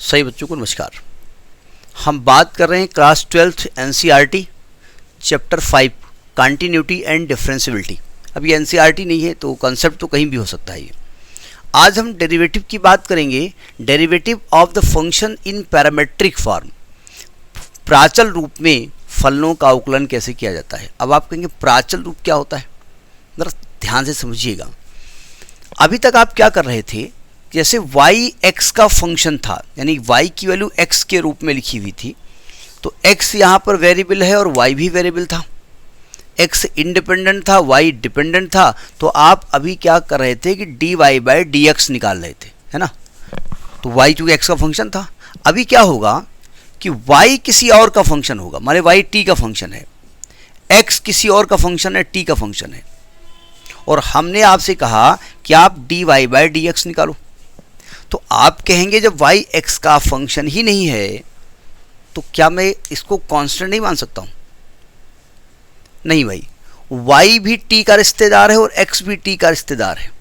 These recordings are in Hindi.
सही बच्चों को नमस्कार। हम बात कर रहे हैं class 12th NCERT chapter 5 continuity and differentiability. अब ये एनसीईआरटी नहीं है तो कॉन्सेप्ट तो कहीं भी हो सकता है। ये आज हम डेरिवेटिव की बात करेंगे। Derivative of the function in parametric form, प्राचल रूप में फलनों का अवकलन कैसे किया जाता है। अब आप कहेंगे प्राचल रूप क्या होता है, जरा ध्यान से समझिएगा। अभी तक आप क्या कर रहे थे, जैसे y x का फंक्शन था, यानी y की वैल्यू x के रूप में लिखी हुई थी, तो x यहाँ पर वेरिएबल है और y भी वेरिएबल था। x इंडिपेंडेंट था, y डिपेंडेंट था। तो आप अभी क्या कर रहे थे कि dy/dx निकाल रहे थे, है ना। तो y चूंकि x का फंक्शन था। अभी क्या होगा कि y किसी और का फंक्शन होगा, माने y t का फंक्शन है, x किसी और का फंक्शन है, t का फंक्शन है, और हमने आपसे कहा कि आप dy/dx निकालो। तो आप कहेंगे जब y x का फंक्शन ही नहीं है तो क्या मैं इसको कांस्टेंट नहीं मान सकता हूं? नहीं भाई, y भी t का रिश्तेदार है और x भी t का रिश्तेदार है।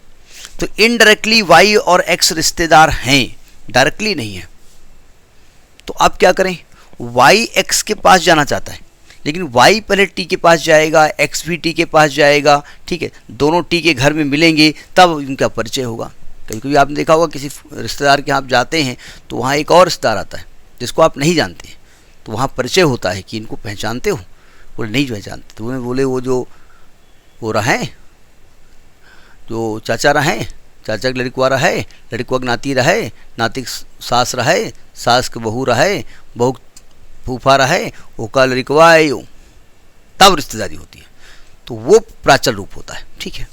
तो इनडायरेक्टली y और x रिश्तेदार हैं, डायरेक्टली नहीं है। तो आप क्या करें, y x के पास जाना चाहता है, लेकिन y पहले t के पास जाएगा, x भी t के पास जाएगा, ठीक है। दोनों t के घर में मिलेंगे तब उनका परिचय होगा। कभी कभी आपने देखा होगा किसी रिश्तेदार के यहाँ आप जाते हैं तो वहाँ एक और रिश्तेदार आता है जिसको आप नहीं जानते, तो वहाँ परिचय होता है कि इनको पहचानते हो। बोले नहीं पहचानते। तो उन्हें बोले वो रहे, जो चाचा रहे, चाचा के लड़कुआ रहे, लड़कुआ के नाती रहे, नाती सास रहे, सास के बहू रहे, बहू फूफा रहे, वो का लड़कुआ है, तब रिश्तेदारी होती है। तो वो प्राचल रूप होता है, ठीक है।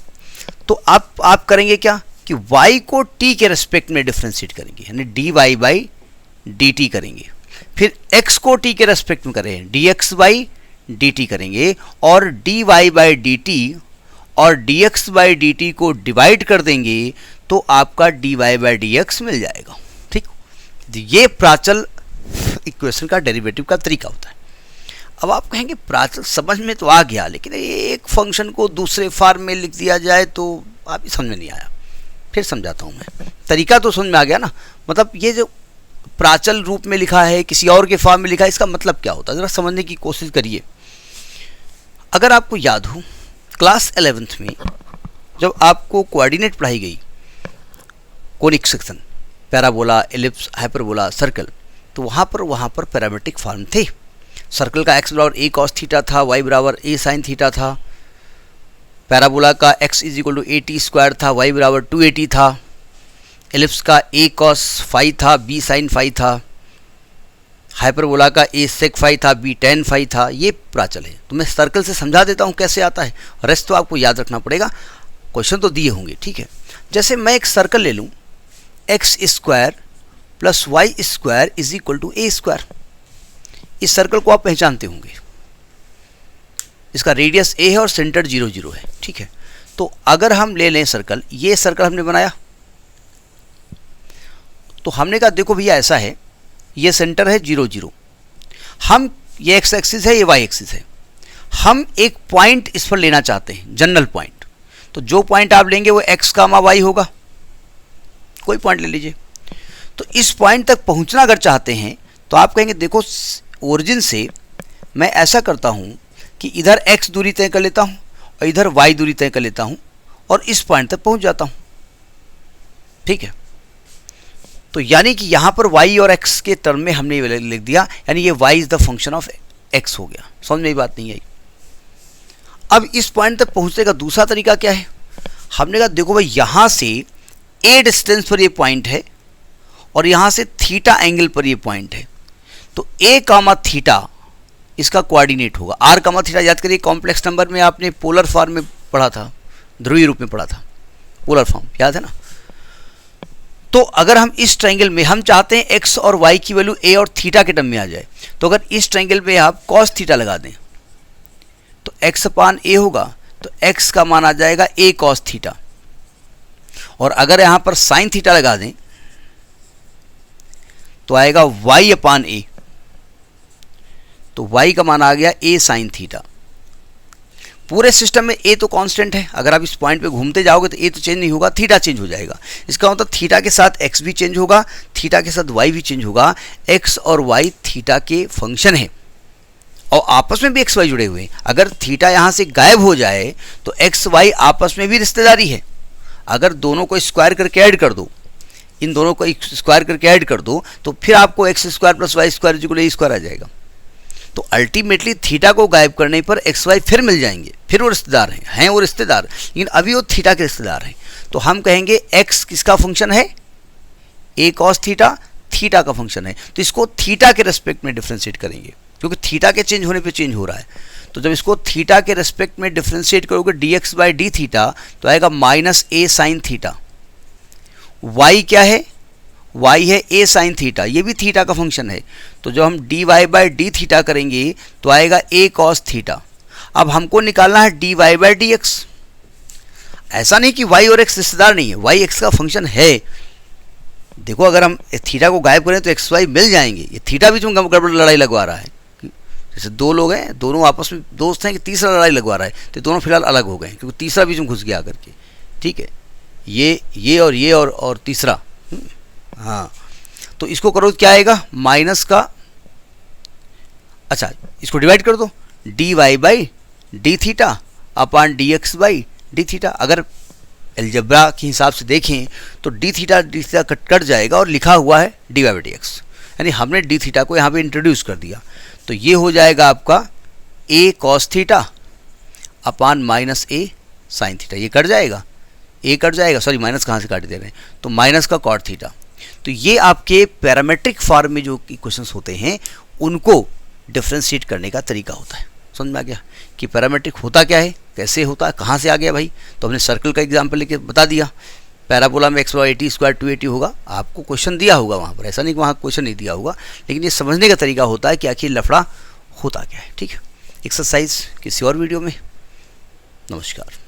तो आप करेंगे क्या कि y को t के रेस्पेक्ट में डिफ्रेंशिएट करेंगे, यानी dy/dt करेंगे। फिर x को t के रेस्पेक्ट में करें, dx/dt करेंगे, और dy/dt और dx/dt को डिवाइड कर देंगे तो आपका dy/dx मिल जाएगा, ठीक। ये प्राचल इक्वेशन का डेरिवेटिव का तरीका होता है। अब आप कहेंगे प्राचल समझ में तो आ गया, लेकिन एक फंक्शन को दूसरे फॉर्म में लिख दिया जाए तो आप ही समझ में नहीं आया। फिर समझाता हूँ मैं, तरीका तो समझ में आ गया ना। मतलब ये जो प्राचल रूप में लिखा है, किसी और के फॉर्म में लिखा है, इसका मतलब क्या होता है, ज़रा समझने की कोशिश करिए। अगर आपको याद हो क्लास 11th में जब आपको कोऑर्डिनेट पढ़ाई गई, conic section, parabola, ellipse, hyperbola, circle, तो वहाँ पर पैरामेट्रिक फॉर्म थे। सर्कल का x बराबर a cos थीटा था, y बराबर a sin थीटा था। पैराबोला का x = at² था, y बराबर 2at था। एलिप्स का a cos फाई था, b sin फाई था। हाइपरबोला का a sec फाई था, b tan फाई था। ये प्राचल है। तो मैं सर्कल से समझा देता हूँ कैसे आता है, रेस्ट तो आपको याद रखना पड़ेगा, क्वेश्चन तो दिए होंगे, ठीक है। जैसे मैं एक सर्कल ले लूँ, x² + y² = a²। इस सर्कल को आप पहचानते होंगे, इसका रेडियस a है और सेंटर 0 0 है, ठीक है। तो अगर हम ले लें सर्कल, ये सर्कल हमने बनाया, तो हमने कहा देखो भैया ऐसा है, ये सेंटर है 0 0, हम ये एक्स एक्सिस है, ये वाई एक्सिस है, हम एक पॉइंट इस पर लेना चाहते हैं, जनरल पॉइंट। तो जो पॉइंट आप लेंगे वो x, y होगा, कोई पॉइंट ले लीजिए। तो इस पॉइंट तक पहुंचना अगर चाहते हैं तो आप कहेंगे देखो ओरिजिन से मैं ऐसा करता हूं कि इधर x दूरी तय कर लेता हूं और इधर y दूरी तय कर लेता हूं और इस पॉइंट तक पहुंच जाता हूं, ठीक है। तो यानी कि यहां पर y और x के टर्म में हमने लिख दिया, यानी ये y is the function of x हो गया। समझ में ये बात नहीं आई। अब इस पॉइंट तक पहुंचने का दूसरा तरीका क्या है, हमने कहा देखो भाई यहां से a डिस्टेंस पर ये पॉइंट है और यहां से थीटा एंगल पर ये पॉइंट है, तो a, थीटा इसका कोऑर्डिनेट होगा। r, थीटा याद करिए, कॉम्प्लेक्स नंबर में आपने पोलर फॉर्म में पढ़ा था, ध्रुवीय रूप में पढ़ा था, पोलर फॉर्म याद है ना। तो अगर हम इस ट्रायंगल में हम चाहते हैं x और y की वैल्यू a और थीटा के टर्म में आ जाए, तो अगर इस ट्रायंगल में आप cos थीटा लगा दें तो x/a होगा, तो x का मान आ जाएगा a cos थीटा। और अगर यहां पर sin थीटा लगा दें तो आएगा y/a, तो y का मान आ गया a sin थीटा। पूरे सिस्टम में ए तो कांस्टेंट है, अगर आप इस पॉइंट पे घूमते जाओगे तो ए तो चेंज नहीं होगा, थीटा चेंज हो जाएगा। इसका मतलब थीटा के साथ एक्स भी चेंज होगा, थीटा के साथ वाई भी चेंज होगा। एक्स और वाई थीटा के फंक्शन है और आपस में भी एक्स वाई जुड़े हुए हैं। अगर थीटा यहाँ से गायब हो जाए तो एक्स वाई आपस में भी रिश्तेदारी है। अगर दोनों को स्क्वायर करके ऐड कर दो, इन दोनों को स्क्वायर करके ऐड कर दो तो फिर आपको X square plus Y square equal A square आ जाएगा। तो अल्टीमेटली थीटा को गायब करने पर एक्स वाई फिर मिल जाएंगे, फिर वो रिश्तेदार हैं वो रिश्तेदार, लेकिन अभी वो थीटा के रिश्तेदार हैं। तो हम कहेंगे एक्स किसका फंक्शन है, ए कॉस थीटा, थीटा का फंक्शन है। तो इसको थीटा के रेस्पेक्ट में डिफ्रेंशिएट करेंगे, क्योंकि थीटा के चेंज होने पे चेंज हो रहा है। तो जब इसको थीटा के रेस्पेक्ट में डिफ्रेंशिएट करोगे D x by d theta तो आएगा माइनस ए साइन थीटा। वाई क्या है, वाई है ए साइन थीटा, ये भी थीटा का फंक्शन है। तो जब हम d y by d theta करेंगे तो आएगा ए कॉस थीटा। अब हमको निकालना है d y by d x. ऐसा नहीं कि वाई और एक्स रिश्तेदार नहीं है, वाई एक्स का फंक्शन है। देखो अगर हम थीटा को गायब करें तो एक्स वाई मिल जाएंगे। ये थीटा भी जो गड़बड़ लड़ाई लगवा रहा है, जैसे दो लोग हैं दोनों आपस में दोस्त हैं कि तीसरा लड़ाई लगवा रहा है, तो दोनों फिलहाल अलग हो गए क्योंकि तीसरा बीच में घुस गया करके। ठीक है, ये और तीसरा, हाँ। तो इसको करो क्या आएगा, माइनस का, अच्छा इसको डिवाइड कर दो, d y by d theta upon d x by d theta. अगर एल्जेब्रा के हिसाब से देखें तो डी थीटा कट जाएगा और लिखा हुआ है d y by d x, यानी हमने डी थीटा को यहाँ पे इंट्रोड्यूस कर दिया। तो ये हो जाएगा आपका ए कॉस थीटा अपान माइनस ए साइन थीटा। ये कट जाएगा, ए कट जाएगा, सॉरी माइनस कहाँ से काट दे रहे हैं, तो माइनस का कॉट थीटा। तो ये आपके पैरामेट्रिक फॉर्म में जो इक्वेशंस होते हैं उनको डिफ्रेंशिएट करने का तरीका होता है। समझ में आ गया कि पैरामेट्रिक होता क्या है, कैसे होता है, कहाँ से आ गया भाई। तो हमने सर्कल का एग्जाम्पल लेके बता दिया। पैराबोला में एक्स वाई 80 स्क्वायर 280 होगा, आपको क्वेश्चन दिया होगा वहाँ पर, ऐसा नहीं कि वहाँ क्वेश्चन नहीं दिया होगा, लेकिन ये समझने का तरीका होता है कि आखिर लफड़ा होता क्या है। ठीक है, एक्सरसाइज किसी और वीडियो में। नमस्कार।